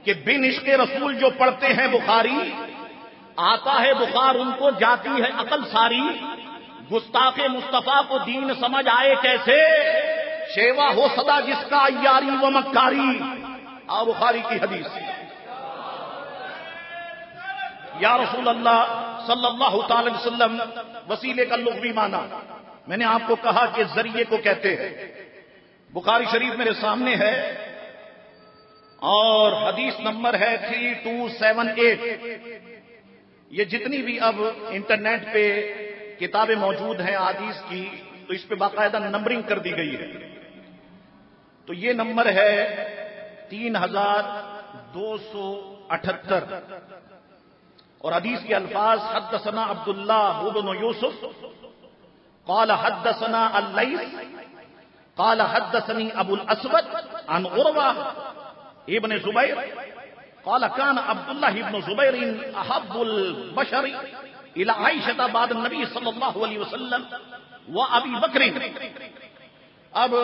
کہ بن عشق رسول جو پڑھتے ہیں بخاری، آتا ہے بخار ان کو جاتی ہے عقل ساری، گستاخ مصطفیٰ کو دین سمجھ آئے کیسے، شیوا ہو سدا جس کا عیاری و مکاری۔ بخاری کی حدیث، یا رسول اللہ صلی اللہ تعالی وسلم، وسیلے کا لغوی معنی میں نے آپ کو کہا کہ ذریعے کو کہتے ہیں۔ بخاری شریف میرے سامنے ہے اور حدیث نمبر ہے 3278۔ یہ جتنی بھی اب انٹرنیٹ پہ کتابیں موجود ہیں حدیث کی، تو اس پہ باقاعدہ نمبرنگ کر دی گئی ہے۔ تو یہ نمبر ہے 3278 اور حدیث کے الفاظ: حدثنا عبداللہ بن یوسف قال حدثنا اللیث قال حدثني ابو الاسود عن عروہ ابن زبیر قال كان عبد الله بن زبیر احب البشر الى عائشہ بعد النبی صلی اللہ علیہ وسلم وابی بکر۔ اب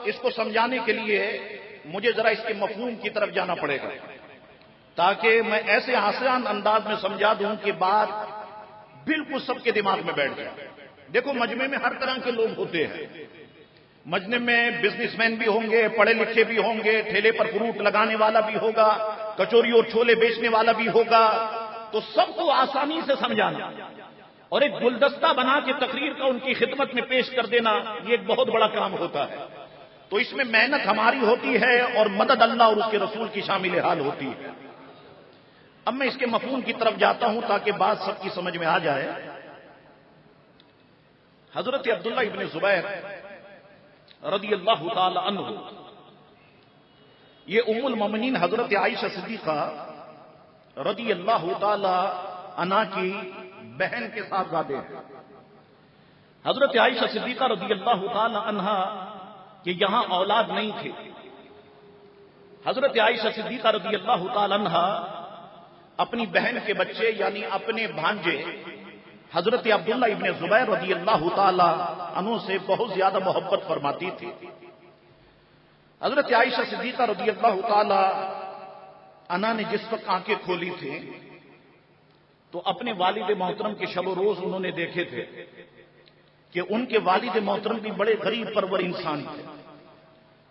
اس کو سمجھانے کے لیے مجھے ذرا اس کے مفہوم کی طرف جانا پڑے گا، تاکہ میں ایسے آسان انداز میں سمجھا دوں کہ بات بالکل سب کے دماغ میں بیٹھ جائے۔ دیکھو، مجمع میں ہر طرح کے لوگ ہوتے ہیں۔ مجمع میں بزنس مین بھی ہوں گے، پڑھے لکھے بھی ہوں گے، ٹھیلے پر فروٹ لگانے والا بھی ہوگا، کچوری اور چھولے بیچنے والا بھی ہوگا۔ تو سب کو آسانی سے سمجھانا اور ایک گلدستہ بنا کے تقریر کا ان کی خدمت میں پیش کر دینا، یہ ایک بہت بڑا کام ہوتا ہے۔ تو اس میں محنت ہماری ہوتی ہے اور مدد اللہ اور اس کے رسول کی شامل حال ہوتی ہے۔ اب میں اس کے مفہوم کی طرف جاتا ہوں تاکہ بات سب کی سمجھ میں آ جائے۔ حضرت عبداللہ ابن زبیر رضی اللہ تعالی عنہ، یہ ام المومنین حضرت عائشہ صدیقہ رضی اللہ تعالی عنہا کی بہن کے صاحبزادے ہیں۔ حضرت عائشہ صدیقہ رضی اللہ تعالی عنہا کہ یہاں اولاد نہیں تھے۔ حضرت عائشہ صدیقہ رضی اللہ تعالی عنہا اپنی بہن کے بچے یعنی اپنے بھانجے حضرت عبداللہ ابن زبیر رضی اللہ تعالی عنہ سے بہت زیادہ محبت فرماتی تھی۔ حضرت عائشہ صدیقہ رضی اللہ تعالی عنہا نے جس وقت آنکھیں کھولی تھی تو اپنے والد محترم کے شب و روز انہوں نے دیکھے تھے کہ ان کے والد محترم بھی بڑے غریب پرور انسان تھے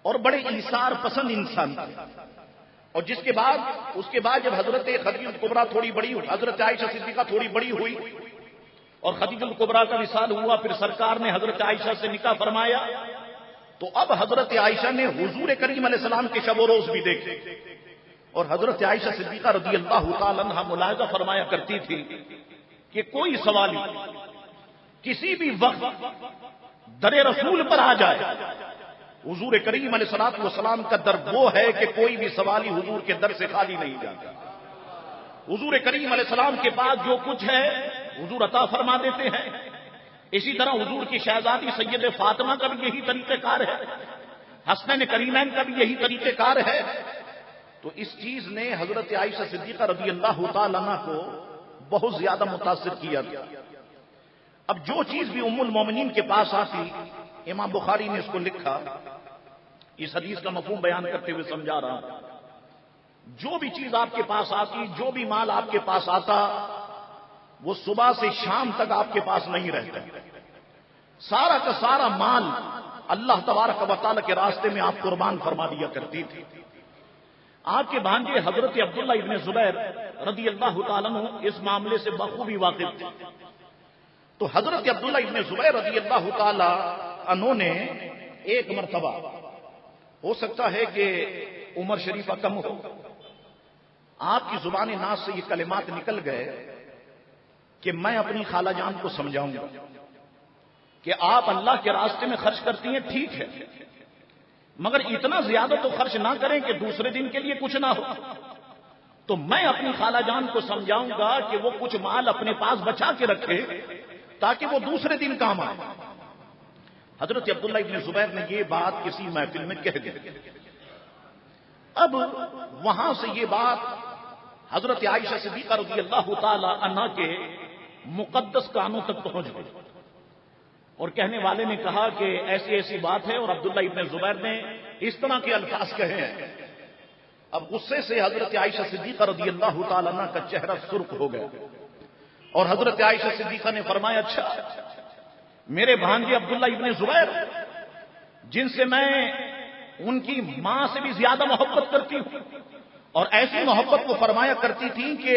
اور بڑے ایثار پسند انسان تھے۔ اور اس کے بعد جب حضرت خدیجہ الکبریٰ تھوڑی بڑی ہوئی، حضرت عائشہ صدیقہ تھوڑی بڑی ہوئی اور خدیجہ الکبریٰ کا وصال ہوا، پھر سرکار نے حضرت عائشہ سے نکاح فرمایا، تو اب حضرت عائشہ نے حضور کریم علیہ السلام کے شب و روز بھی دیکھے۔ اور حضرت عائشہ صدیقہ رضی اللہ تعالی عنہا ملاحظہ فرمایا کرتی تھی کہ کوئی سوالی کسی بھی وقت در رسول پر آ جائے، حضور کریم علیہ السلام کا در وہ ہے کہ کوئی بھی سوالی حضور کے در سے خالی نہیں جاتا۔ حضور کریم علیہ السلام کے پاس جو کچھ ہے حضور عطا فرما دیتے ہیں۔ اسی طرح حضور کی شہزادی سید فاطمہ کا بھی یہی طریقہ کار ہے، حسنین کریمین کا بھی یہی طریقہ کار ہے۔ تو اس چیز نے حضرت عائشہ صدیقہ رضی اللہ تعالی عنہا کو بہت زیادہ متاثر کیا تھا۔ اب جو چیز بھی ام المومنین کے پاس آتی، امام بخاری نے اس کو لکھا، اس حدیث کا مفہوم بیان کرتے ہوئے سمجھا رہا ہوں۔ جو بھی چیز آپ کے پاس آتی، جو بھی مال آپ کے پاس آتا، وہ صبح سے شام تک آپ کے پاس نہیں رہتا۔ سارا کا سارا مال اللہ تبارک و تعالی کے راستے میں آپ قربان فرما دیا کرتی تھی۔ آپ کے بھانجے حضرت عبداللہ ابن زبیر رضی اللہ تعالیٰ عنہ اس معاملے سے بخوبی واقف تھے۔ تو حضرت عبداللہ ابن زبیر رضی اللہ تعالی عنہ نے ایک مرتبہ، ہو سکتا ہے کہ عمر شریفہ کم ہو، آپ کی زبان ناز سے یہ کلمات نکل گئے کہ میں اپنی خالہ جان کو سمجھاؤں گا کہ آپ اللہ کے راستے میں خرچ کرتی ہیں، ٹھیک ہے، مگر اتنا زیادہ تو خرچ نہ کریں کہ دوسرے دن کے لیے کچھ نہ ہو۔ تو میں اپنی خالہ جان کو سمجھاؤں گا کہ وہ کچھ مال اپنے پاس بچا کے رکھے تاکہ وہ دوسرے دن کام آئے۔ حضرت عبداللہ ابن زبیر نے یہ بات کسی محفل میں کہہ دی۔ اب وہاں سے یہ بات حضرت عائشہ صدیقہ رضی اللہ تعالی عنہا کے مقدس کانوں تک پہنچ گئی اور کہنے والے نے کہا کہ ایسی ایسی بات ہے، اور عبداللہ ابن زبیر نے اس طرح کے الفاظ کہے ہیں اب غصے سے حضرت عائشہ صدیقہ رضی اللہ تعالیٰ عنہ کا چہرہ سرخ ہو گیا اور حضرت عائشہ صدیقہ نے فرمایا اچھا میرے بھانجے عبداللہ ابن زبیر جن سے میں ان کی ماں سے بھی زیادہ محبت کرتی ہوں اور ایسی محبت وہ فرمایا کرتی تھی کہ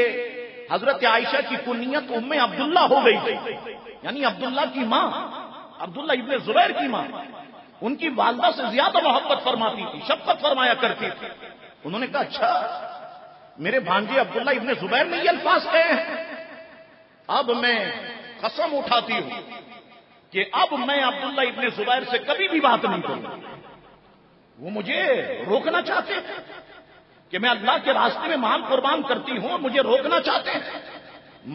حضرت عائشہ کی کنیت ام عبداللہ ہو گئی تھی، یعنی عبداللہ کی ماں، عبداللہ ابن زبیر کی ماں ان کی والدہ سے زیادہ محبت فرماتی تھی، شفقت فرمایا کرتی تھی۔ انہوں نے کہا اچھا میرے بھانجے عبداللہ ابن زبیر نے یہ الفاظ کہے ہیں، اب میں قسم اٹھاتی ہوں کہ اب میں عبداللہ ابن زبیر سے کبھی بھی بات نہیں کروں۔ وہ مجھے روکنا چاہتے ہیں کہ میں اللہ کے راستے میں مال قربان کرتی ہوں، مجھے روکنا چاہتے ہیں،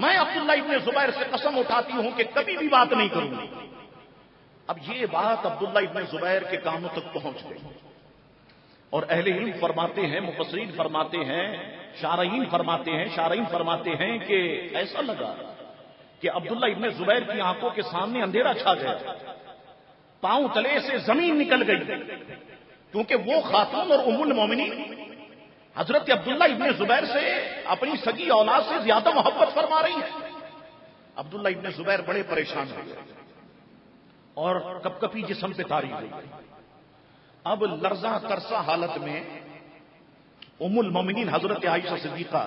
میں عبداللہ ابن زبیر سے قسم اٹھاتی ہوں کہ کبھی بھی بات نہیں کروں گی۔ اب یہ بات عبداللہ ابن زبیر کے کانوں تک پہنچ گئی اور اہل علم فرماتے ہیں، مفسرین فرماتے ہیں، شارعین فرماتے ہیں کہ ایسا لگا کہ عبداللہ ابن زبیر کی آنکھوں کے سامنے اندھیرا چھا گیا، پاؤں تلے سے زمین نکل گئی، کیونکہ وہ خاتون اور ام المومنین حضرت عبداللہ ابن زبیر سے اپنی سگی اولاد سے زیادہ محبت فرما رہی ہیں۔ عبداللہ ابن زبیر بڑے پریشان ہو گئے اور کپ کپی جسم پہ تاری ہوئی۔ اب لرزاں ترسا حالت میں ام المومنین حضرت عائشہ صدیقہ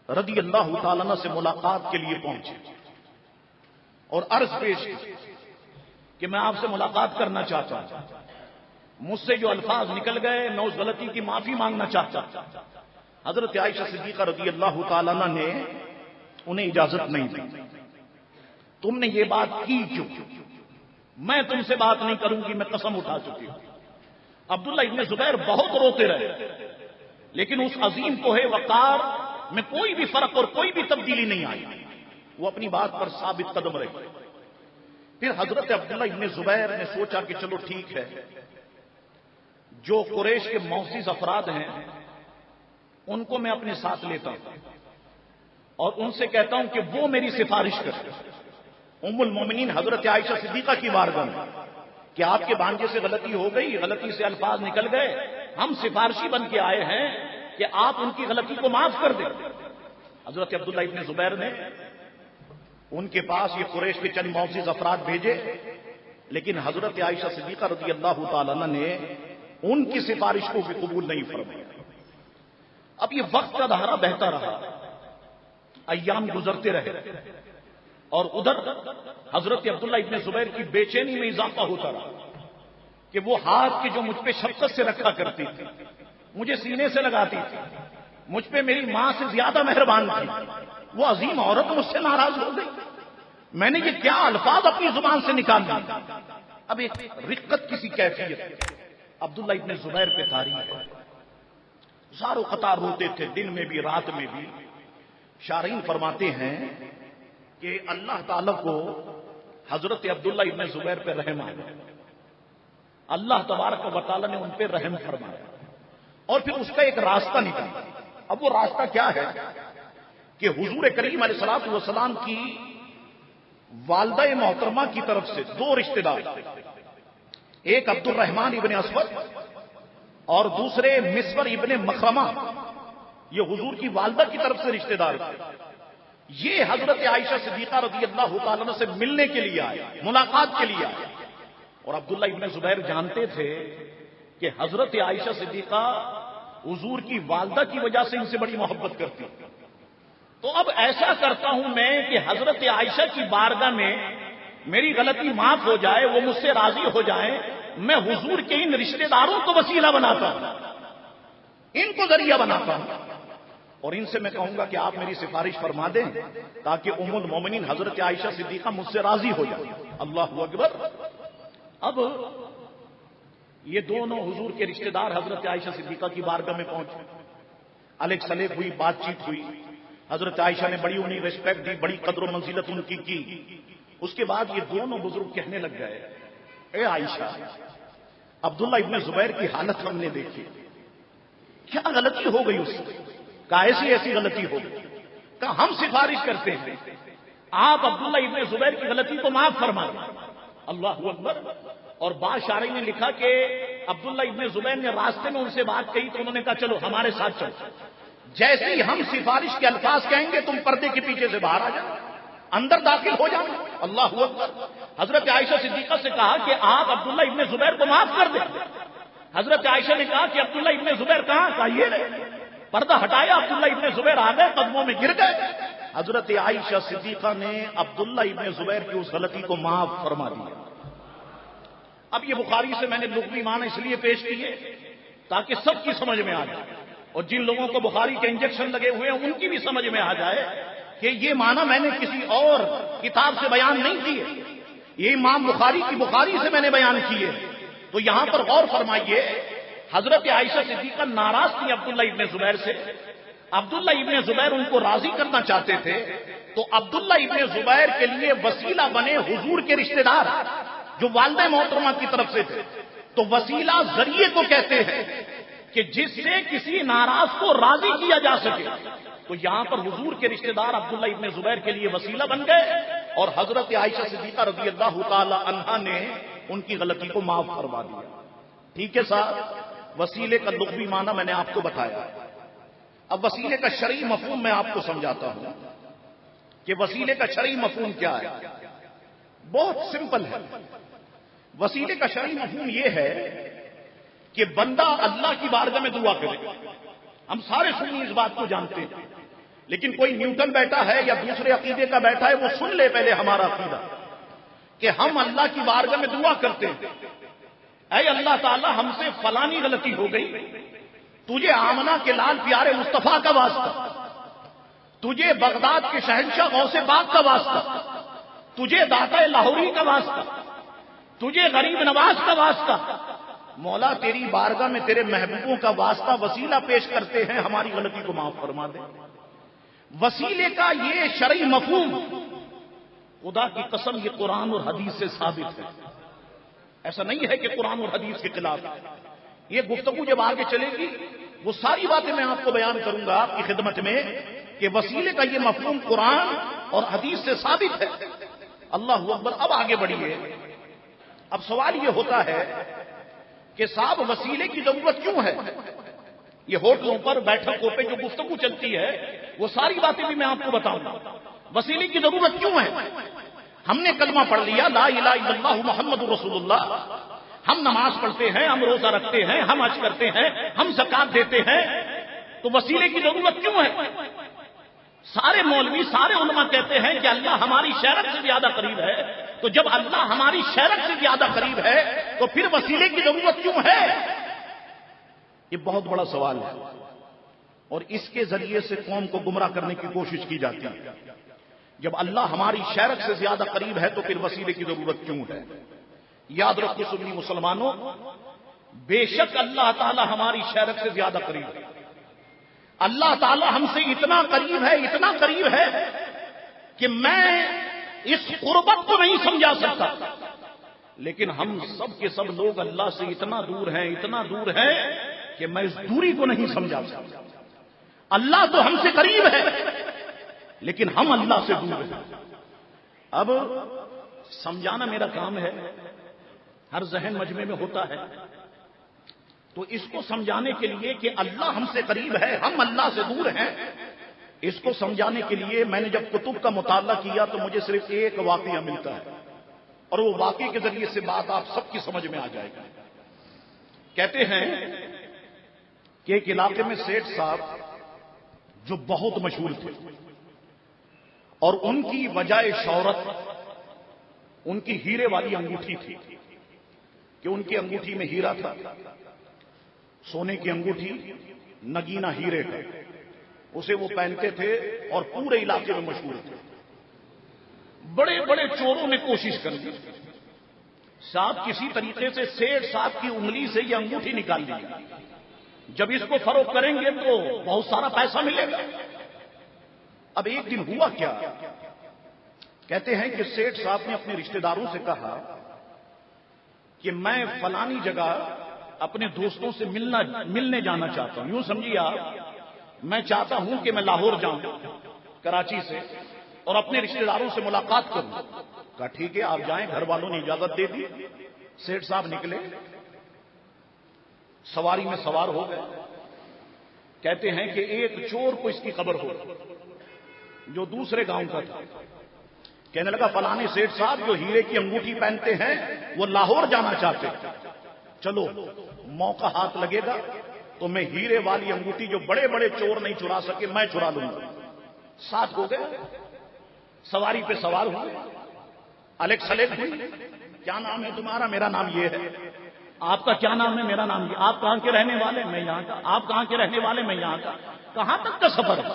رضی اللہ تعالیٰ عنہ سے ملاقات کے لیے پہنچے اور عرض پیش کی کہ میں آپ سے ملاقات کرنا چاہتا ہوں، مجھ سے جو الفاظ نکل گئے میں اس غلطی کی معافی مانگنا چاہتا ہوں۔ حضرت عائشہ صدیقہ رضی اللہ تعالیٰ عنہ نے انہیں اجازت نہیں دی۔ تم نے یہ بات کی کیوں؟ میں تم سے بات نہیں کروں گی، میں قسم اٹھا چکی ہوں۔ عبداللہ ابن زبیر بہت روتے رہے لیکن اس عظیم کوہ وقار میں کوئی بھی فرق اور کوئی بھی تبدیلی نہیں آئی، وہ اپنی بات پر ثابت قدم رہے۔ پھر حضرت عبداللہ ابن زبیر نے سوچا کہ چلو ٹھیک ہے، جو قریش کے معزز افراد ہیں ان کو میں اپنے ساتھ لیتا ہوں اور ان سے کہتا ہوں کہ وہ میری سفارش کریں ام المومنین حضرت عائشہ صدیقہ کی بارگاہ میں کہ آپ کے بھانجے سے غلطی ہو گئی، غلطی سے الفاظ نکل گئے، ہم سفارشی بن کے آئے ہیں کہ آپ ان کی غلطی کو معاف کر دیں۔ حضرت عبداللہ ابن زبیر نے ان کے پاس یہ قریش کے چند معزز افراد بھیجے، لیکن حضرت عائشہ صدیقہ رضی اللہ تعالیٰ عنہ نے ان کی سفارش کو بھی قبول نہیں فرمایا۔ اب یہ وقت کا دھارا بہتا رہا، ایام گزرتے رہے اور ادھر حضرت عبداللہ ابن زبیر کی بے چینی میں اضافہ ہوتا رہا کہ وہ ہاتھ کے جو مجھ پہ شفقت سے رکھا کرتی تھی، مجھے سینے سے لگاتی تھی، مجھ پہ میری ماں سے زیادہ مہربان تھی، وہ عظیم عورت مجھ سے ناراض ہو گئی۔ میں نے یہ کیا الفاظ اپنی زبان سے نکال دیے۔ اب ایک رقت کسی کیفیت عبداللہ ابن زبیر پہ طاری ہے، زارو قطار روتے تھے، دن میں بھی رات میں بھی۔ شارعین فرماتے ہیں کہ اللہ تعالی کو حضرت عبداللہ ابن زبیر پہ رحم آیا، اللہ تبارک و تعالی نے ان پہ رحم فرمایا اور پھر اس کا ایک راستہ نکلا۔ اب وہ راستہ کیا ہے کہ حضور کریم علیہ الصلوۃ والسلام کی والدہ محترمہ کی طرف سے دو رشتہ دار، ایک عبد الرحمن ابن اسود اور دوسرے مسور ابن مخرمہ، یہ حضور کی والدہ کی طرف سے رشتہ دار تھے۔ یہ حضرت عائشہ صدیقہ رضی اللہ تعالیٰ عنہ سے ملنے کے لیے آئے، ملاقات کے لیے آئے، اور عبداللہ ابن زبیر جانتے تھے کہ حضرت عائشہ صدیقہ حضور کی والدہ کی وجہ سے ان سے بڑی محبت کرتی، تو اب ایسا کرتا ہوں میں کہ حضرت عائشہ کی بارگاہ میں میری غلطی معاف ہو جائے، وہ مجھ سے راضی ہو جائیں، میں حضور کے ان رشتہ داروں کو وسیلہ بناتا ہوں، ان کو ذریعہ بناتا ہوں، اور ان سے میں کہوں گا کہ آپ میری سفارش فرما دیں تاکہ ام المومنین حضرت عائشہ صدیقہ مجھ سے راضی ہو جائے۔ اللہ اکبر۔ اب یہ دونوں حضور کے رشتہ دار حضرت عائشہ صدیقہ کی بارگاہ میں پہنچے، الیک سلیک ہوئی، بات چیت ہوئی، حضرت عائشہ نے بڑی انہیں ریسپیکٹ دی، بڑی قدر و منزلت ان کی۔ اس کے بعد یہ دونوں بزرگ کہنے لگ گئے، اے عائشہ، عبداللہ ابن زبیر کی حالت ہم نے دیکھی، کیا غلطی ہو گئی اس سے؟ کہا ایسی غلطی ہو گئی، کہا ہم سفارش کرتے ہیں آپ عبداللہ ابن زبیر کی غلطی کو معاف فرما دیں۔ اللہ اکبر۔ اور بعض شارعین نے لکھا کہ عبداللہ ابن زبیر نے راستے میں ان سے بات کہی تو انہوں نے کہا چلو ہمارے ساتھ چلو، جیسے ہی ہم سفارش کے الفاظ کہیں گے تم پردے کے پیچھے سے باہر آ جاؤ، اندر داخل ہو جاؤ۔ اللہ اکبر۔ حضرت عائشہ صدیقہ سے کہا کہ آپ عبداللہ ابن زبیر کو معاف کر دیں۔ حضرت عائشہ نے کہا کہ عبداللہ ابن زبیر کہاں؟ کہیے پردہ ہٹایا، عبداللہ ابن زبیر آ گئے، قدموں میں گر گئے۔ حضرت عائشہ صدیقہ نے عبداللہ ابن زبیر کی اس غلطی کو معاف فرما دیا۔ اب یہ بخاری سے میں نے لغوی معنی اس لیے پیش کیے تاکہ سب کی سمجھ میں آ جائے، اور جن لوگوں کو بخاری کے انجیکشن لگے ہوئے ہیں ان کی بھی سمجھ میں آ جائے کہ یہ معنی میں نے کسی اور کتاب سے بیان نہیں کیے، یہ امام بخاری کی بخاری سے میں نے بیان کیے۔ تو یہاں پر غور فرمائیے، حضرت عائشہ صدیقہ ناراض تھی عبداللہ ابن زبیر سے، عبداللہ ابن زبیر ان کو راضی کرنا چاہتے تھے، تو عبداللہ ابن زبیر کے لیے وسیلہ بنے حضور کے رشتہ دار جو والدہ محترمہ کی طرف سے تھے۔ تو وسیلہ ذریعے کو کہتے ہیں کہ جس سے کسی ناراض کو راضی کیا جا سکے، تو یہاں پر حضور کے رشتہ دار عبداللہ ابن زبیر کے لیے وسیلہ بن گئے، اور حضرت عائشہ صدیقہ رضی اللہ تعالی عنہا نے ان کی غلطی کو معاف فرما دیا۔ ٹھیک ہے صاحب، وسیلے کا لغوی معنی میں نے آپ کو بتایا۔ اب وسیلے کا شرعی مفہوم میں آپ کو سمجھاتا ہوں کہ وسیلے کا شرعی مفہوم کیا ہے۔ بہت سمپل ہے۔ وسیلے کا شرعی مفہوم یہ ہے کہ بندہ اللہ کی بارگاہ میں دعا کرے۔ ہم سارے سنی اس بات کو جانتے ہیں، لیکن کوئی نیوٹن بیٹھا ہے یا دوسرے عقیدے کا بیٹھا ہے، وہ سن لے پہلے ہمارا عقیدہ کہ ہم اللہ کی بارگاہ میں دعا کرتے ہیں، اے اللہ تعالی ہم سے فلانی غلطی ہو گئی، تجھے آمنہ کے لال پیارے مصطفیٰ کا واسطہ، تجھے بغداد کے شہنشاہ غوث پاک کا واسطہ، تجھے داتا لاہوری کا واسطہ، تجھے غریب نواز کا واسطہ، مولا تیری بارگاہ میں تیرے محبوبوں کا واسطہ وسیلہ پیش کرتے ہیں، ہماری غلطی کو معاف فرما دے۔ وسیلے کا یہ شرعی مفہوم خدا کی قسم یہ قرآن اور حدیث سے ثابت ہے، ایسا نہیں ہے کہ قرآن اور حدیث کے خلاف ہے۔ یہ گفتگو جب آگے چلے گی وہ ساری باتیں میں آپ کو بیان کروں گا آپ کی خدمت میں کہ وسیلے کا یہ مفہوم قرآن اور حدیث سے ثابت ہے۔ اللہ اکبر۔ اب آگے بڑھیے۔ اب سوال یہ ہوتا ہے کہ صاحب وسیلے کی ضرورت کیوں ہے؟ یہ ہوٹلوں پر بیٹھکوں پہ جو گفتگو چلتی ہے وہ ساری باتیں بھی میں آپ کو بتاؤں گا۔ وسیلے کی ضرورت کیوں ہے؟ ہم نے کلمہ پڑھ لیا لا الہ الا اللہ محمد رسول اللہ، ہم نماز پڑھتے ہیں، ہم روزہ رکھتے ہیں، ہم حج کرتے ہیں، ہم زکات دیتے ہیں، تو وسیلے کی ضرورت کیوں ہے؟ سارے مولوی سارے علماء کہتے ہیں کہ اللہ ہماری شرعت سے زیادہ قریب ہے، تو جب اللہ ہماری شرعت سے زیادہ قریب ہے تو پھر وسیلے کی ضرورت کیوں ہے؟ یہ بہت بڑا سوال ہے، اور اس کے ذریعے سے قوم کو گمراہ کرنے کی کوشش کی جاتی ہے۔ جب اللہ ہماری شرعت سے زیادہ قریب ہے تو پھر وسیلے کی ضرورت کیوں ہے؟ یاد رکھو سنی مسلمانوں، بے شک اللہ تعالی ہماری شرعت سے زیادہ قریب ہے۔ اللہ تعالی ہم سے اتنا قریب ہے، اتنا قریب ہے کہ میں اس قربت کو نہیں سمجھا سکتا، لیکن ہم سب کے سب لوگ اللہ سے اتنا دور ہیں، اتنا دور ہیں کہ میں اس دوری کو نہیں سمجھا سکتا۔ اللہ تو ہم سے قریب ہے لیکن ہم اللہ سے دور ہیں۔ اب سمجھانا میرا کام ہے، ہر ذہن مجمع میں ہوتا ہے، تو اس کو سمجھانے کے لیے کہ اللہ ہم سے قریب ہے، ہم اللہ سے دور ہیں، اس کو سمجھانے کے لیے میں نے جب کتب کا مطالعہ کیا تو مجھے صرف ایک واقعہ ملتا ہے، اور وہ واقعے کے ذریعے سے بات آپ سب کی سمجھ میں آ جائے گی۔ کہتے ہیں کہ ایک علاقے میں سیٹھ صاحب جو بہت مشہور تھے، اور ان کی وجہ شہرت ان کی ہیرے والی انگوٹھی تھی، کہ ان کی انگوٹھی میں ہیرا تھا، سونے کی انگوٹھی، نگینا ہیرے کا، اسے وہ پہنتے تھے اور پورے علاقے میں مشہور تھے۔ بڑے بڑے چوروں نے کوشش کر دی، صاحب کسی طریقے سے سیٹھ صاحب کی انگلی سے یہ انگوٹھی نکال لی، جب اس کو فروخت کریں گے تو بہت سارا پیسہ ملے گا۔ اب ایک دن ہوا کیا، کہتے ہیں کہ سیٹھ صاحب نے اپنے رشتہ داروں سے کہا کہ میں فلانی جگہ اپنے دوستوں سے ملنے جانا چاہتا ہوں، یوں سمجھیے آپ، میں چاہتا ہوں کہ میں لاہور جاؤں کراچی سے اور اپنے رشتہ داروں سے ملاقات کروں۔ کہا ٹھیک ہے آپ جائیں، گھر والوں نے اجازت دے دی۔ سیٹھ صاحب نکلے، سواری میں سوار ہو گئے. کہتے ہیں کہ ایک چور کو اس کی خبر ہو جو دوسرے گاؤں کا تھا. کہنے لگا فلانے سیٹھ صاحب جو ہیرے کی انگوٹھی پہنتے ہیں وہ لاہور جانا چاہتے ہیں, چلو موقع ہاتھ لگے گا تو میں ہیرے والی انگوٹھی جو بڑے بڑے چور نہیں چرا سکے میں چرا لوں گا. ساتھ ہو گئے, سواری پہ سوار ہوئے, الیک سلیک ہوئی. کیا نام ہے تمہارا؟ میرا نام یہ ہے. آپ کا کیا نام ہے؟ میرا نام یہ. آپ کہاں کے رہنے والے؟ میں یہاں کا. آپ کہاں کے رہنے والے؟ میں یہاں کا. کہاں تک کا سفر ہے؟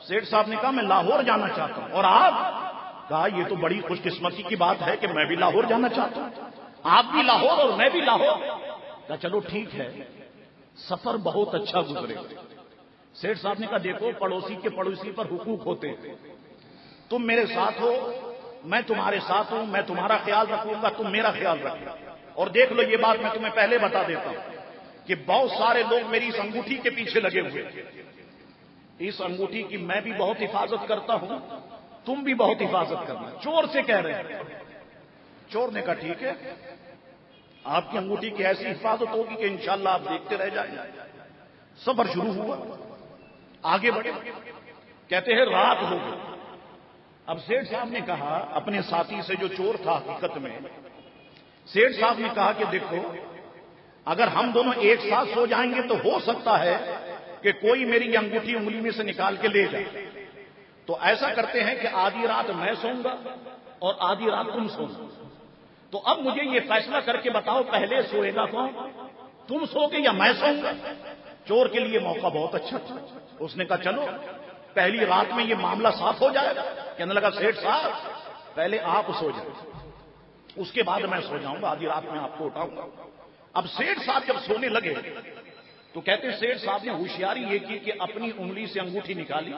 سیٹھ صاحب نے کہا میں لاہور جانا چاہتا ہوں. اور آپ؟ کہا یہ تو بڑی خوش قسمتی کی بات ہے کہ میں بھی لاہور جانا چاہتا ہوں. آپ بھی لاہور اور میں بھی لاہور. کہا چلو ٹھیک ہے, سفر بہت اچھا گزرے. سیٹھ صاحب نے کہا دیکھو پڑوسی کے پڑوسی پر حقوق ہوتے ہیں. تم میرے ساتھ ہو, میں تمہارے ساتھ ہوں, میں تمہارا خیال رکھوں گا, تم میرا خیال رکھنا. اور دیکھ لو یہ بات میں تمہیں پہلے بتا دیتا ہوں کہ بہت سارے لوگ میری اس انگوٹھی کے پیچھے لگے ہوئے. اس انگوٹھی کی میں بھی بہت حفاظت کرتا ہوں, تم بھی بہت حفاظت کرنا. چور سے کہہ رہے ہیں. چور نے کہا ٹھیک ہے, آپ کی انگوٹھی کی ایسی حفاظت ہوگی کہ انشاءاللہ آپ دیکھتے رہ جائیں. سفر شروع ہوا, آگے بڑھے. کہتے ہیں رات ہو گئی. اب سیٹھ صاحب نے کہا اپنے ساتھی سے جو چور تھا حقیقت میں, سیٹھ صاحب نے کہا کہ دیکھو اگر ہم دونوں ایک ساتھ سو جائیں گے تو ہو سکتا ہے کہ کوئی میری انگوٹھی انگلی میں سے نکال کے لے جائے. تو ایسا کرتے ہیں کہ آدھی رات میں سوؤں گا اور آدھی رات تم سو. تو اب مجھے یہ فیصلہ کر کے بتاؤ پہلے سوئے گا کون, تم سو گے یا میں سوؤں گا؟ چور کے لیے موقع بہت اچھا تھا. اس نے کہا چلو پہلی رات میں یہ معاملہ صاف ہو جائے گا. کہنے لگا سیٹھ صاحب پہلے آپ سو جائیں, اس کے بعد میں سو جاؤں گا, آدھی رات میں آپ کو اٹھاؤں گا. اب سیٹھ صاحب جب سونے لگے تو کہتے سیٹھ صاحب نے ہوشیاری یہ کی کہ اپنی انگلی سے انگوٹھی نکالی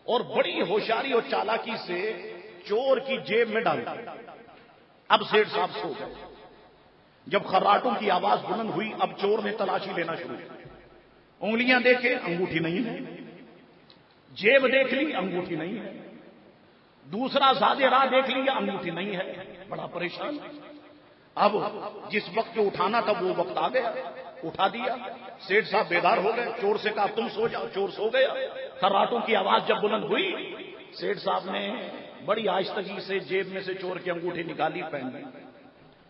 اور بڑی ہوشیاری اور چالاکی سے چور کی جیب میں ڈالی. اب سیٹھ صاحب سو گئے. جب خراٹوں کی آواز بلند ہوئی اب چور نے تلاشی لینا شروع کی. انگلیاں دیکھے انگوٹھی نہیں ہے, جیب دیکھ لی انگوٹھی نہیں ہے, دوسرا زیادہ راہ دیکھ لیا انگوٹھی نہیں ہے. بڑا پریشان. اب جس وقت جو اٹھانا تھا وہ وقت آ گیا, اٹھا دیا. سیٹھ صاحب بیدار ہو گئے. چور سے کہا تم سو جاؤ. چور سو گیا. خراٹوں کی آواز جب بلند ہوئی سیٹھ صاحب نے بڑی آہستگی سے جیب میں سے چور کی انگوٹھی نکالی, پہن لی.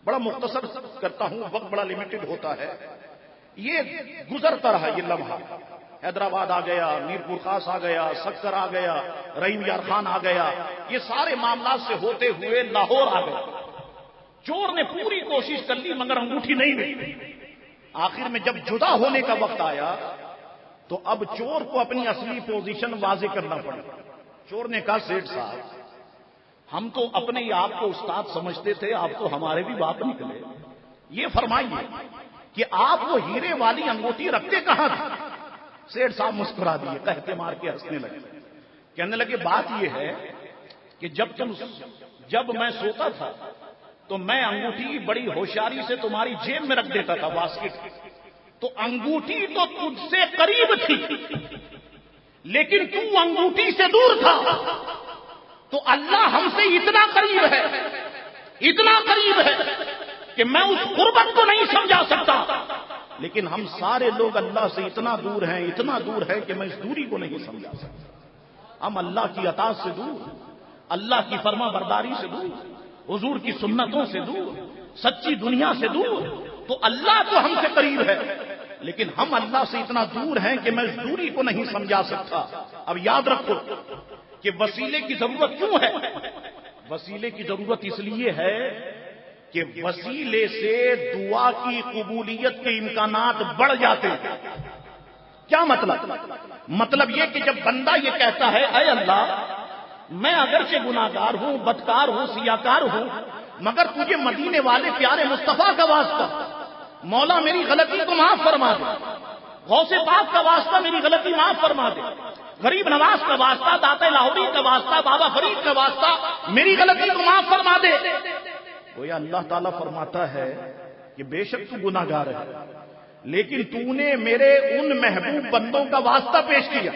بڑا مختصر کرتا ہوں, وقت بڑا لمیٹڈ ہوتا ہے. یہ گزرتا رہا یہ لمحہ. حیدرآباد آ گیا, میر پور خاص آ گیا, سکر آ گیا, رحیم یار خان آ گیا. یہ سارے معاملات سے ہوتے ہوئے لاہور آ گیا. چور نے پوری کوشش کر لی مگر انگوٹھی نہیں ملی. آخر میں جب جدا ہونے کا وقت آیا تو اب چور کو اپنی اصلی پوزیشن واضح کرنا پڑا. چور نے کہا سیٹھ صاحب ہم تو اپنے ہی آپ کو استاد سمجھتے تھے, آپ تو ہمارے بھی باپ نکلے. یہ فرمائیے کہ آپ وہ ہیرے والی انگوٹھی رکھتے کہاں تھے؟ سیٹھ صاحب مسکرا دیے, کہتے مار کے ہنسنے لگے. کہنے لگے بات یہ ہے کہ جب میں سوتا تھا تو میں انگوٹھی بڑی ہوشیاری سے تمہاری جیب میں رکھ دیتا تھا واسکٹ. تو انگوٹھی تو تجھ سے قریب تھی لیکن تو انگوٹھی سے دور تھا. تو اللہ ہم سے اتنا قریب ہے, اتنا قریب ہے کہ میں اس قربت کو نہیں سمجھا سکتا, لیکن ہم سارے لوگ اللہ سے اتنا دور ہیں, اتنا دور ہے کہ میں اس دوری کو نہیں سمجھا سکتا. ہم اللہ کی اطاعت سے دور, اللہ کی فرما برداری سے دور, حضور کی سنتوں سے دور, سچی دنیا سے دور. تو اللہ تو ہم سے قریب ہے لیکن ہم اللہ سے اتنا دور ہیں کہ میں اس دوری کو نہیں سمجھا سکتا. اب یاد رکھو کہ وسیلے کی ضرورت کیوں ہے. وسیلے کی ضرورت اس لیے ہے کہ وسیلے سے دعا کی قبولیت کے امکانات بڑھ جاتے ہیں. کیا مطلب؟ مطلب یہ کہ جب بندہ یہ کہتا ہے اے اللہ میں اگرچہ گناہگار ہوں, بدکار ہوں, سیاکار ہوں, مگر تجھے مدینے والے پیارے مصطفیٰ کا واسطہ, مولا میری غلطی کو معاف فرما دے, غوث پاک کا واسطہ میری غلطی معاف فرما دے, غریب نواز کا واسطہ, داتا لاہوری کا واسطہ, بابا فرید کا واسطہ میری غلطی کو معاف فرما دے. گویا اللہ تعالیٰ فرماتا ہے کہ بے شک تو گناہگار ہے لیکن تو نے میرے ان محبوب بندوں کا واسطہ پیش کیا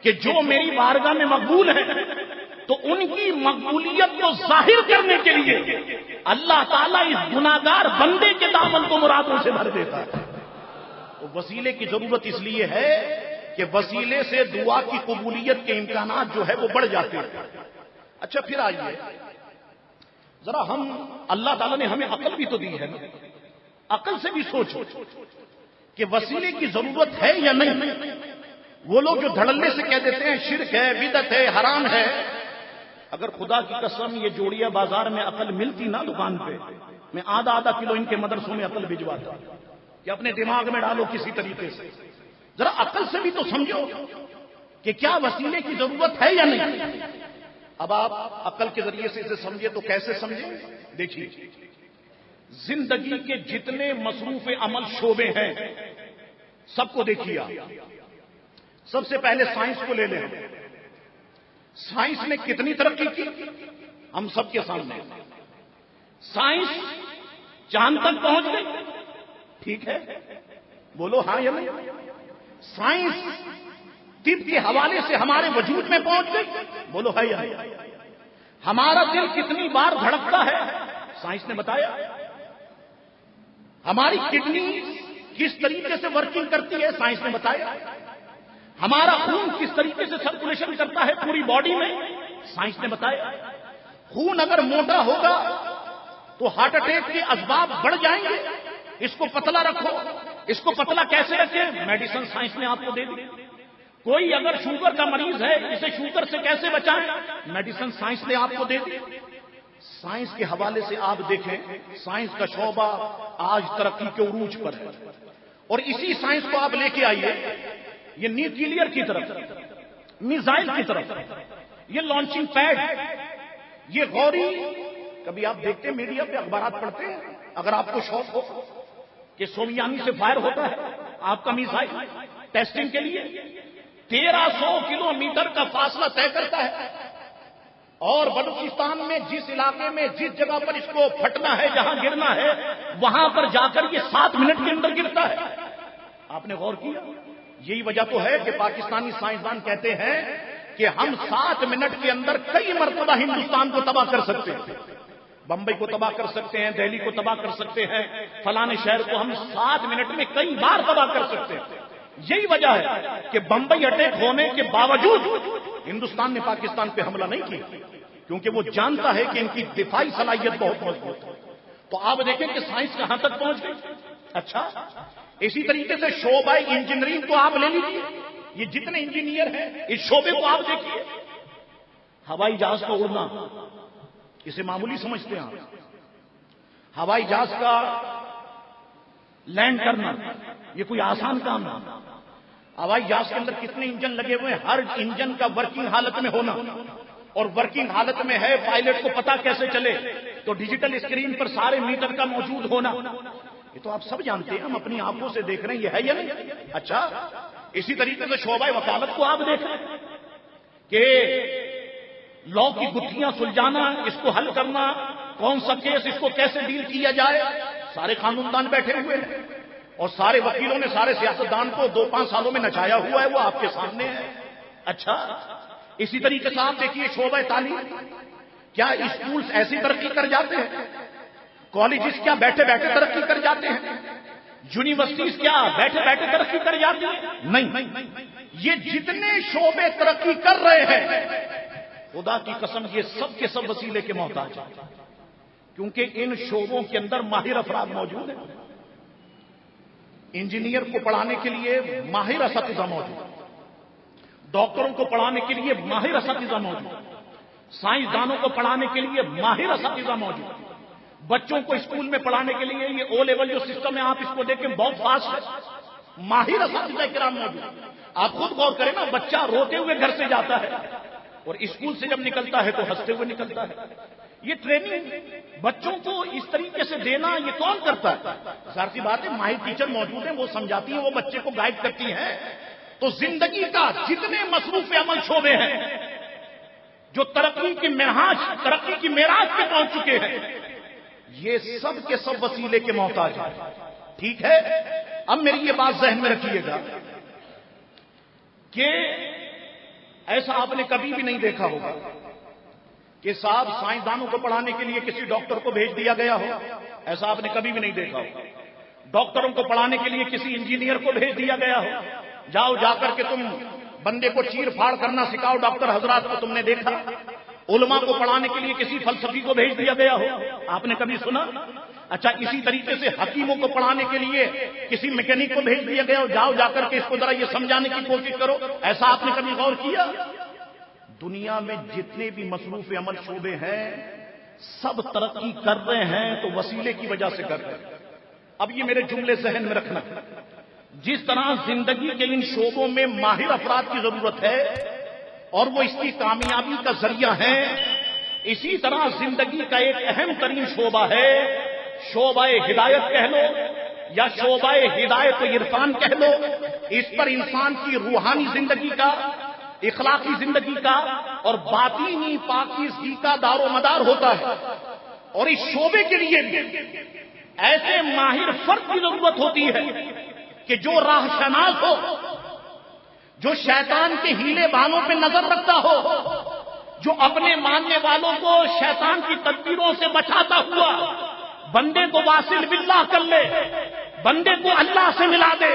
کہ جو میری بارگاہ میں مقبول ہیں, تو ان کی مقبولیت کو ظاہر کرنے کے لیے اللہ تعالیٰ اس گناہگار بندے کے دامن کو مرادوں سے بھر دیتا ہے. وسیلے کی ضرورت اس لیے ہے کہ وسیلے سے دعا کی قبولیت کے امکانات جو ہے وہ بڑھ جاتے ہیں. اچھا پھر آئیے ذرا ہم اللہ تعالیٰ نے ہمیں عقل بھی تو دی ہے نا, عقل سے بھی سوچو کہ وسیلے کی ضرورت ہے یا نہیں. وہ لوگ جو دھڑلے سے کہہ دیتے ہیں شرک ہے, بدعت ہے, حرام ہے, اگر خدا کی قسم یہ جوڑیا بازار میں عقل ملتی نا دکان پہ, میں آدھا کلو ان کے مدرسوں میں عقل بھجواتا کہ اپنے دماغ میں ڈالو کسی طریقے سے. ذرا عقل سے بھی تو سمجھو کہ کیا وسیلے کی ضرورت ہے یا نہیں. اب آپ عقل کے ذریعے سے اسے سمجھے تو کیسے سمجھیں؟ دیکھیے, زندگی کے جتنے مصروف عمل شعبے ہیں سب کو دیکھیے. سب سے پہلے سائنس کو لے لیں. سائنس نے کتنی ترقی کی ہم سب کے سامنے. سائنس چاند تک پہنچ گئی, ٹھیک ہے, بولو ہاں یا نہیں. سائنس طب کے حوالے سے ہمارے وجود میں پہنچ گئی, بولو ہے یا نہیں. ہمارا دل کتنی بار دھڑکتا ہے سائنس نے بتایا. ہماری کڈنی کس طریقے سے ورکنگ کرتی ہے سائنس نے بتایا. ہمارا خون کس طریقے سے سرکولیشن کرتا ہے پوری باڈی میں سائنس نے بتایا. خون اگر موٹا ہوگا تو ہارٹ اٹیک کے اسباب بڑھ جائیں گے, اس کو پتلا رکھو. اس کو پتلا کیسے رکھیں؟ میڈیسن سائنس نے آپ کو دے دی. کوئی اگر شوگر کا مریض ہے اسے شوگر سے کیسے بچائیں؟ میڈیسن سائنس نے آپ کو دے دی. سائنس کے حوالے سے آپ دیکھیں سائنس کا شعبہ آج ترقی کے عروج پر ہے. اور اسی سائنس کو آپ لے کے آئیے یہ نیوکلیئر کی طرف, میزائل کی طرف, یہ لانچنگ پیڈ, یہ غوری. کبھی آپ دیکھتے ہیں میڈیا پہ اخبارات پڑھتے ہیں, اگر آپ کو شوق ہو کہ سومیانی سے فائر ہوتا ہے آپ کا میزائل ٹیسٹنگ کے لیے 1300 کلومیٹر کا فاصلہ طے کرتا ہے, اور بلوچستان میں جس علاقے میں جس جگہ پر اس کو پھٹنا ہے جہاں گرنا ہے وہاں پر جا کر یہ 7 منٹ کے اندر گرتا ہے. آپ نے غور کیا؟ یہی وجہ تو ہے کہ پاکستانی سائنسدان کہتے ہیں کہ ہم 7 منٹ کے اندر کئی مرتبہ ہندوستان کو تباہ کر سکتے ہیں. بمبئی کو تباہ کر سکتے ہیں, دہلی کو تباہ کر سکتے ہیں, فلانے شہر کو ہم 7 منٹ میں کئی بار تباہ کر سکتے ہیں. یہی وجہ ہے کہ بمبئی اٹیک ہونے کے باوجود ہندوستان نے پاکستان پہ حملہ نہیں کیا, کیونکہ وہ جانتا ہے کہ ان کی دفاعی صلاحیت بہت مضبوط ہے. تو آپ دیکھیں کہ سائنس کہاں تک پہنچ گئی. اچھا اسی طریقے سے شعبہ انجینئرنگ کو آپ لے لیجیے, یہ جتنے انجینئر ہیں اس شعبے کو آپ دیکھیے. ہوائی جہاز کا اڑنا اسے معمولی سمجھتے ہیں آپ. ہوائی جہاز کا لینڈ کرنا یہ کوئی آسان کام نہیں. ہوائی جہاز کے اندر کتنے انجن لگے ہوئے ہیں, ہر انجن کا ورکنگ حالت میں ہونا, اور ورکنگ حالت میں ہے پائلٹ کو پتا کیسے چلے تو ڈیجیٹل اسکرین پر سارے میٹر کا موجود ہونا. یہ تو آپ سب جانتے ہیں, ہم اپنی آنکھوں سے دیکھ رہے ہیں, یہ ہے یا نہیں. اچھا اسی طریقے سے شعبہ وکالت کو آپ دیکھیں کہ لا کی گتھیاں سلجھانا, اس کو حل کرنا, کون سا کیس اس کو کیسے ڈیل کیا جائے, سارے قانوندان بیٹھے ہوئے ہیں اور سارے وکیلوں نے سارے سیاستدان کو 2-5 سالوں میں نچایا ہوا ہے, وہ آپ کے سامنے ہے. اچھا اسی طریقے سے آپ دیکھیے شعبہ تعلیم, کیا اسکولز ایسی ترقی کر جاتے ہیں, کالجز کیا بیٹھے بیٹھے ترقی کر جاتے ہیں, یونیورسٹیز کیا بیٹھے بیٹھے ترقی کر جاتی ہیں؟ نہیں. یہ جتنے شعبے ترقی کر رہے ہیں خدا کی قسم یہ سب کے سب وسیلے کے محتاج ہیں, کیونکہ ان شعبوں کے اندر ماہر افراد موجود ہیں. انجینئر کو پڑھانے کے لیے ماہر اساتذہ موجود ہیں, ڈاکٹروں کو پڑھانے کے لیے ماہر اساتذہ موجود ہیں, سائنسدانوں کو پڑھانے کے لیے ماہر اساتذہ موجود ہیں, بچوں کو اسکول میں پڑھانے کے لیے یہ او لیول جو سسٹم ہے آپ اس کو دیکھیں بہت فاسٹ ہے, ماہر اساتذہ کرام موجود ہیں. آپ خود غور کریں نا, بچہ روتے ہوئے گھر سے جاتا ہے اور اسکول سے جب نکلتا ہے تو ہنستے ہوئے نکلتا ہے. یہ ٹریننگ بچوں کو اس طریقے سے دینا یہ کون کرتا ہے؟ ظاہر سی بات ہے ماہر ٹیچر موجود ہیں, وہ سمجھاتی ہیں, وہ بچے کو گائیڈ کرتی ہیں. تو زندگی کا جتنے مصروف عمل شعبے ہیں جو ترقی کی معراج پہ پہنچ چکے ہیں یہ سب کے سب وسیلے کے محتاج ہیں. ٹھیک ہے, اب میری یہ بات ذہن میں رکھیے گا کہ ایسا آپ نے کبھی بھی نہیں دیکھا ہوگا کہ صاحب سائنسدانوں کو پڑھانے کے لیے کسی ڈاکٹر کو بھیج دیا گیا ہو, ایسا آپ نے کبھی بھی نہیں دیکھا ہوگا. ڈاکٹروں کو پڑھانے کے لیے کسی انجینئر کو بھیج دیا گیا ہو، جاؤ جا کر کے تم بندے کو چیر پھاڑ کرنا سکھاؤ، ڈاکٹر حضرات کو تم نے دیکھا۔ علماء کو پڑھانے کے لیے کسی فلسفی کو بھیج دیا گیا ہو، آپ نے کبھی سنا؟ اچھا، اسی طریقے سے حکیموں کو پڑھانے کے لیے کسی میکینک کو بھیج دیا گیا ہو، جاؤ جا کر کے اس کو ذرا یہ سمجھانے کی کوشش کرو، ایسا آپ نے کبھی غور کیا؟ دنیا میں جتنے بھی مصروف عمل شعبے ہیں سب ترقی کر رہے ہیں تو وسیلے کی وجہ سے کر رہے ہیں۔ اب یہ میرے جملے ذہن میں رکھنا، جس طرح زندگی کے ان شعبوں میں ماہر افراد کی ضرورت ہے اور وہ اس کی کامیابی کا ذریعہ ہیں، اسی طرح زندگی کا ایک اہم ترین شعبہ ہے، شعبہ ہدایت کہہ لو یا شعبہ ہدایت و عرفان کہہ لو، اس پر انسان کی روحانی زندگی کا، اخلاقی زندگی کا اور باطینی پاکیزگی کا دار و مدار ہوتا ہے۔ اور اس شعبے کے لیے بھی ایسے ماہر فرد کی ضرورت ہوتی ہے کہ جو راہ شناس ہو، جو شیطان کے ہیلے بانوں پہ نظر رکھتا ہو، جو اپنے ماننے والوں کو شیطان کی تدبیروں سے بچاتا ہوا بندے کو واصل باللہ کر لے، بندے کو اللہ سے ملا دے۔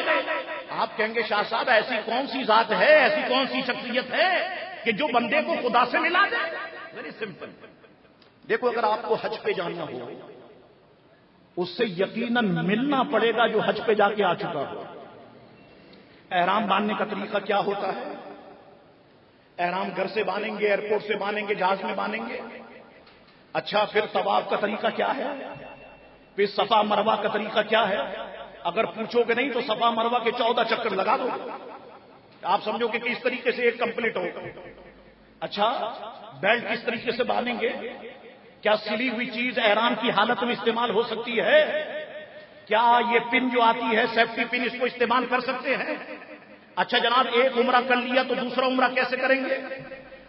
آپ کہیں گے شاہ صاحب ایسی کون سی ذات ہے، ایسی کون سی شخصیت ہے کہ جو بندے کو خدا سے ملا دے؟ ویری سمپل، دیکھو اگر آپ کو حج پہ جانا ہو اس سے یقیناً ملنا پڑے گا جو حج پہ جا کے آ چکا ہو۔ احرام باندھنے کا طریقہ کیا ہوتا ہے؟ احرام گھر سے باندھیں گے، ایئرپورٹ سے باندھیں گے، جہاز میں باندھیں گے؟ اچھا، پھر طواف کا طریقہ کیا ہے؟ پھر صفا مروہ کا طریقہ کیا ہے؟ اگر پوچھو گے نہیں تو صفا مروہ کے 14 چکر لگا دو، آپ سمجھو کہ کس طریقے سے ایک کمپلیٹ ہوگا۔ اچھا، بیلٹ کس طریقے سے باندھیں گے؟ کیا سلی ہوئی چیز احرام کی حالت میں استعمال ہو سکتی ہے؟ کیا یہ پن جو آتی ہے سیفٹی پن، اس کو استعمال کر سکتے ہیں؟ اچھا جناب، ایک عمرہ کر لیا تو دوسرا عمرہ کیسے کریں گے؟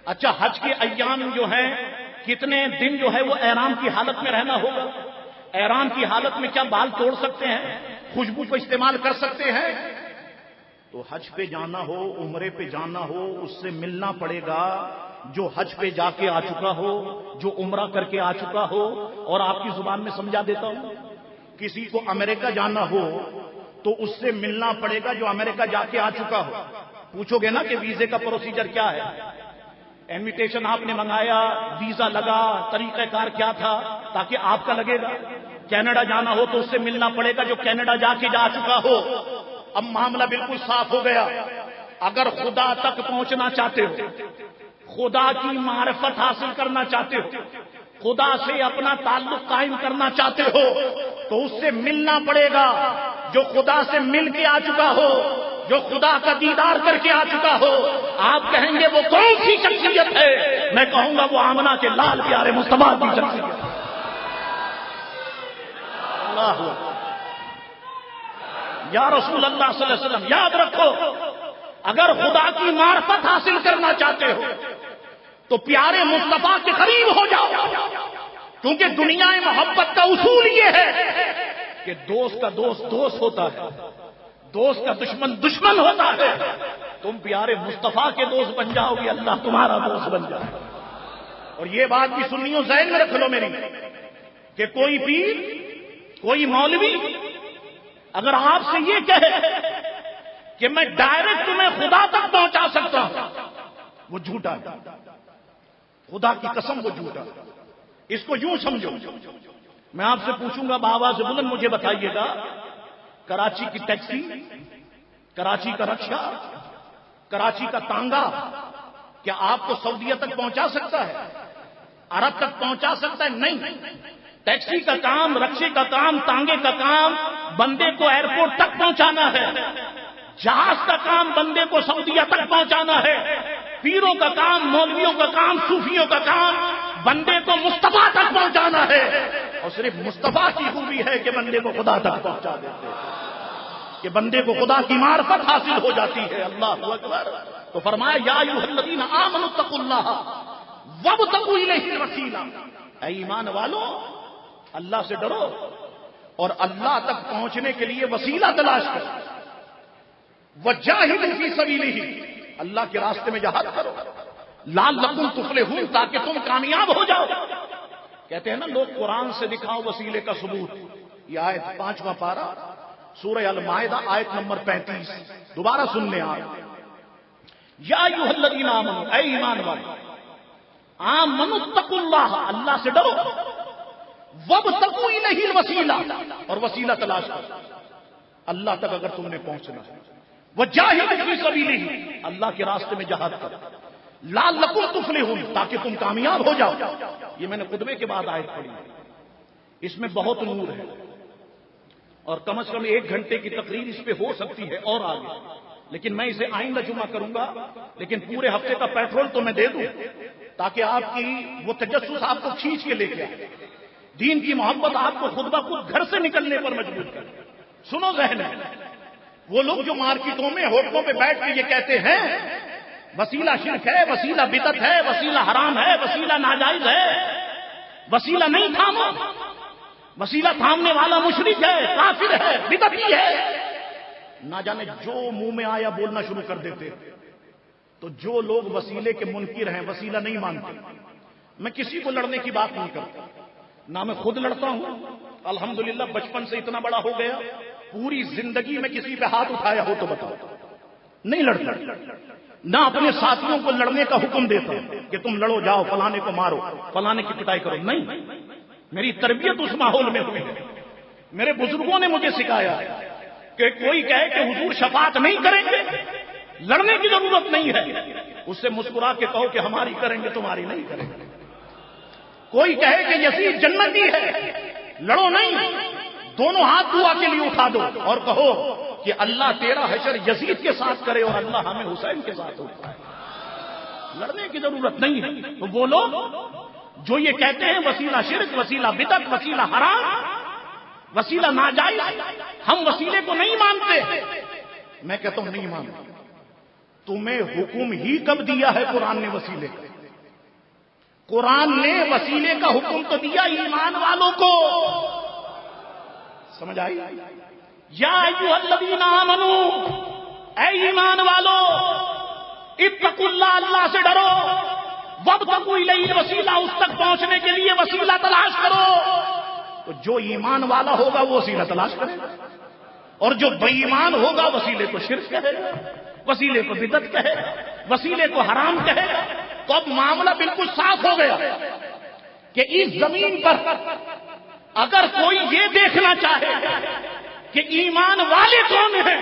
اچھا، حج کے ایام جو ہیں کتنے دن جو ہے وہ احرام کی حالت میں رہنا ہوگا؟ احرام کی حالت میں کیا بال توڑ سکتے ہیں؟ خوشبو کو استعمال کر سکتے ہیں؟ تو حج پہ جانا ہو، عمرے پہ جانا ہو، اس سے ملنا پڑے گا جو حج پہ جا کے آ چکا ہو، جو عمرہ کر کے آ چکا ہو۔ اور آپ کی زبان میں سمجھا دیتا ہوں، کسی کو امریکہ جانا ہو تو اس سے ملنا پڑے گا جو امریکہ جا کے آ چکا ہو۔ پوچھو گے نا کہ ویزے کا پروسیجر کیا ہے؟ انویٹیشن آپ نے منگایا، ویزا لگا، طریقہ کار کیا تھا تاکہ آپ کا لگے گا؟ کینیڈا جانا ہو تو اس سے ملنا پڑے گا جو کینیڈا جا کے جا چکا ہو۔ اب معاملہ بالکل صاف ہو گیا، اگر خدا تک پہنچنا چاہتے ہو، خدا کی معرفت حاصل کرنا چاہتے ہو، خدا سے اپنا تعلق قائم کرنا چاہتے ہو تو اس سے ملنا پڑے گا جو خدا سے مل کے آ چکا ہو، جو خدا کا دیدار کر کے آ چکا ہو۔ آپ کہیں گے وہ کون سی شخصیت ہے؟ میں کہوں گا وہ آمنہ کے لال پیارے مصطفیٰ کی شخصیت۔ اللہ یا رسول اللہ صلی اللہ علیہ وسلم، یاد رکھو، اگر خدا کی معرفت حاصل کرنا چاہتے ہو تو پیارے مصطفیٰ کے قریب ہو جاؤ، کیونکہ دنیا محبت کا اصول یہ ہے کہ دوست کا دوست دوست ہوتا ہے، دوست کا دشمن دشمن ہوتا ہے۔ تم پیارے مصطفیٰ کے دوست بن جاؤ گے، اللہ تمہارا دوست بن جائے۔ اور یہ بات بھی سنیو، ذہن میں رکھ لو میری، کہ کوئی پیر، کوئی مولوی اگر آپ سے یہ کہے کہ میں ڈائریکٹ تمہیں خدا تک پہنچا سکتا ہوں، وہ جھوٹا ہے، خدا کی قسم وہ جھوٹا ہے۔ اس کو یوں سمجھو، میں آپ سے پوچھوں گا بابا سے بلند مجھے بتائیے گا، کراچی کی ٹیکسی، کراچی کا رکشا، کراچی کا تانگا کیا آپ کو سعودیہ تک پہنچا سکتا ہے؟ عرب تک پہنچا سکتا ہے؟ نہیں۔ ٹیکسی کا کام، رکشے کا کام، تانگے کا کام بندے کو ایئرپورٹ تک پہنچانا ہے، جہاز کا کام بندے کو سعودیہ تک پہنچانا ہے، پیروں کا کام، مولویوں کا کام، صوفیوں کا کام بندے کو مصطفیٰ تک پہنچانا ہے۔ اور صرف مصطفیٰ کی خوبی ہے کہ بندے کو خدا تک پہنچا دیتے ہیں، کہ بندے کو خدا کی معرفت حاصل ہو جاتی ہے۔ اللہ اکبر۔ تو فرمایا یا ایھا الذین آمنوا اتقوا اللہ وابتغوا الیہ الوسیلہ، اے ایمان والو اللہ سے ڈرو اور اللہ تک پہنچنے کے لیے وسیلہ تلاش کرو، وجاہدوا فی سبیلہ، اللہ کے راستے میں جہاد کرو، لعلکم تفلحون، تاکہ تم کامیاب ہو جاؤ۔ کہتے ہیں نا لوگ قرآن سے دکھاؤ وسیلے کا ثبوت، یہ آیت 5واں پارہ سورہ المائدہ آیت نمبر 35، دوبارہ سن لیں آپ. یا ایھا الذین آمنوا، اے ایمان والو، آمنوا اتقوا اللہ، اللہ سے ڈرو، وابتغوا الیہ الوسیلہ، اور وسیلہ تلاش کرو اللہ تک اگر تم نے پہنچنا ہے. وجاہدوا فی سبیلہ، اللہ کے راستے میں جہاد کرو، لعلکم تفلحون، تاکہ تم کامیاب ہو جاؤ. یہ میں نے خطبے کے بعد آیت پڑھی، اس میں بہت نور ہے، اور کم از کم 1 گھنٹے کی تقریر اس پہ ہو سکتی ہے اور آگے، لیکن میں اسے آئندہ جمعہ کروں گا. لیکن پورے ہفتے کا پیٹرول تو میں دے دوں تاکہ آپ کی وہ تجسس آپ کو کھینچ کے لے کے آئے، دین کی محبت آپ کو خود بخود گھر سے نکلنے پر مجبور کرے. سنو ذہن میں، وہ لوگ جو مارکیٹوں میں ہوٹلوں پہ بیٹھ کے یہ کہتے ہیں وسیلہ شرک ہے، وسیلہ بدعت ہے، وسیلہ حرام ہے، وسیلہ ناجائز ہے، وسیلہ نہیں تھامو، وسیلہ تھامنے والا مشرک ہے، کافر ہے، بدعتی ہے، نہ جانے جو منہ میں آیا بولنا شروع کر دیتے. تو جو لوگ وسیلے کے منکر ہیں، وسیلہ نہیں مانتے، میں کسی کو لڑنے کی بات نہیں کرتا، نہ میں خود لڑتا ہوں، الحمدللہ بچپن سے اتنا بڑا ہو گیا، پوری زندگی میں کسی پہ ہاتھ اٹھایا ہو تو بتاؤ، نہیں لڑتا. نہ اپنے ساتھیوں کو لڑنے کا حکم دیتا کہ تم لڑو، جاؤ فلانے کو مارو، فلانے کی پٹائی کرو، نہیں. میری تربیت اس ماحول میں ہوئی ہے. میرے بزرگوں نے مجھے سکھایا کہ کوئی کہے کہ حضور شفاعت نہیں کریں گے، لڑنے کی ضرورت نہیں ہے، اس سے مسکرا کے کہو کہ ہماری کریں گے، تمہاری نہیں کریں گے. کوئی کہے کہ یزید جنتی ہے، لڑو نہیں، دونوں ہاتھ دعا کے لیے اٹھا دو اور کہو کہ اللہ تیرا حشر یزید کے ساتھ کرے اور اللہ ہمیں حسین کے ساتھ اٹھائے. لڑنے کی ضرورت نہیں ہے. تو وہ لوگ جو یہ کہتے ہیں وسیلہ شرک، وسیلہ بدعت، وسیلہ حرام، وسیلہ ناجائز، ہم وسیلے کو نہیں مانتے. میں کہتا ہوں نہیں مانتے. تمہیں حکم ہی کب دیا ہے قرآن نے وسیلے کا؟ قرآن نے وسیلے کا حکم تو دیا ایمان والوں کو. سمجھ آئی؟ یا ایھا الذین آمنو، اے ایمان والو، اتقوا اللہ، اللہ سے ڈرو، وابتغوا الیہ الوسیلہ، اس تک پہنچنے کے لیے وسیلہ تلاش کرو. تو جو ایمان والا ہوگا وہ وسیلہ تلاش کرے گا، اور جو بے ایمان ہوگا وسیلے کو شرک کہے گا، وسیلے کو بدعت کہے گا، وسیلے کو حرام کہے گا. تو اب معاملہ بالکل صاف ہو گیا کہ اس زمین پر اگر کوئی یہ دیکھنا چاہے کہ ایمان والے کون ہیں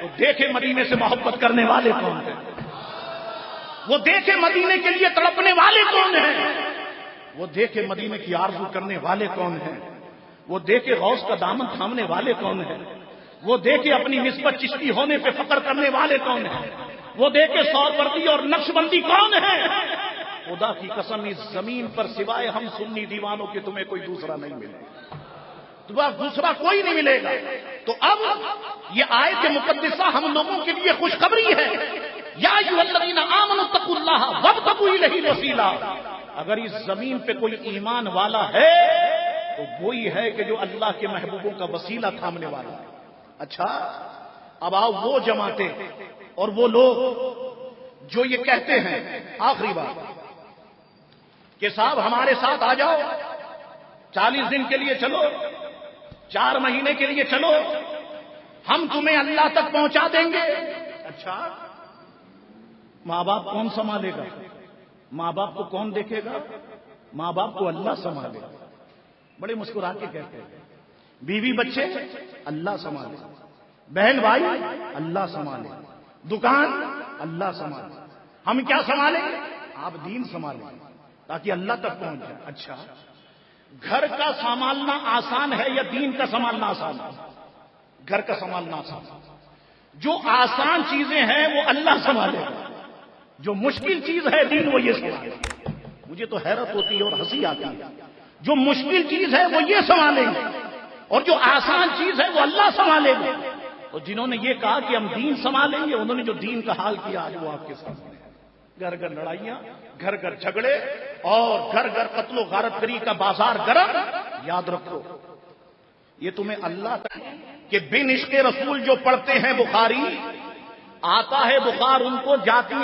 تو دیکھے مدینے سے محبت کرنے والے کون ہیں، وہ دیکھے مدینے کے لیے تڑپنے والے کون ہیں، وہ دیکھے مدینے کی آرزو کرنے والے کون ہیں، وہ دیکھے غوث کا دامن تھامنے والے کون ہیں، وہ دیکھے اپنی نسبت چشتی ہونے پہ فخر کرنے والے کون ہیں، وہ دیکھے سہروردی اور نقش بندی کون ہے. خدا کی قسم اس زمین پر سوائے ہم سنی دیوانوں کے تمہیں کوئی دوسرا نہیں ملے گا، دوسرا کوئی نہیں ملے گا. تو اب یہ آیت مقدسہ ہم لوگوں کے لیے خوشخبری ہے. یا ایھا الذین آمنوا اتقوا اللہ وابتغوا الیہ الوسیلہ. اگر اس زمین پہ کوئی ایمان والا ہے تو وہی ہے کہ جو اللہ کے محبوبوں کا وسیلہ تھامنے والا ہے. اچھا اب آؤ وہ جماعتیں اور وہ لوگ جو یہ کہتے ہیں، آخری بات کہ صاحب ہمارے ساتھ آ جاؤ، 40 دن کے لیے چلو، 4 مہینے کے لیے چلو، ہم تمہیں اللہ تک پہنچا دیں گے. اچھا ماں باپ کون سنبھالے گا؟ ماں باپ کو کون دیکھے گا؟ ماں باپ کو اللہ سنبھالے گا. بڑے مسکرا کے کہتے ہیں. بیوی بچے اللہ سنبھالے، بہن بھائی اللہ سنبھالے، دکان اللہ سنبھالے. ہم کیا سنبھالیں؟ آپ دین سنبھالیں تاکہ اللہ تک پہنچ جائے. اچھا گھر کا سنبھالنا آسان ہے یا دین کا سنبھالنا آسان ہے؟ گھر کا سنبھالنا آسان ہے. جو آسان چیزیں ہیں وہ اللہ سنبھالے گا، جو مشکل چیز ہے دین وہ یہ سنبھالے گا. مجھے تو حیرت ہوتی ہے اور ہنسی آتی ہے. جو مشکل چیز ہے وہ یہ سنبھالیں گے اور جو آسان چیز ہے وہ اللہ سنبھالے گا. اور جنہوں نے یہ کہا کہ ہم دین سنبھالیں گے، انہوں نے جو دین کا حال کیا آج وہ آپ کے سامنے ہے. گھر گھر لڑائیاں، گھر گھر جھگڑے اور گھر گھر قتل و غارت گری کا بازار گرم. یاد رکھو یہ تمہیں اللہ تک کہ بن عشق رسول جو پڑھتے ہیں بخاری، آتا ہے بخار ان کو، جاتی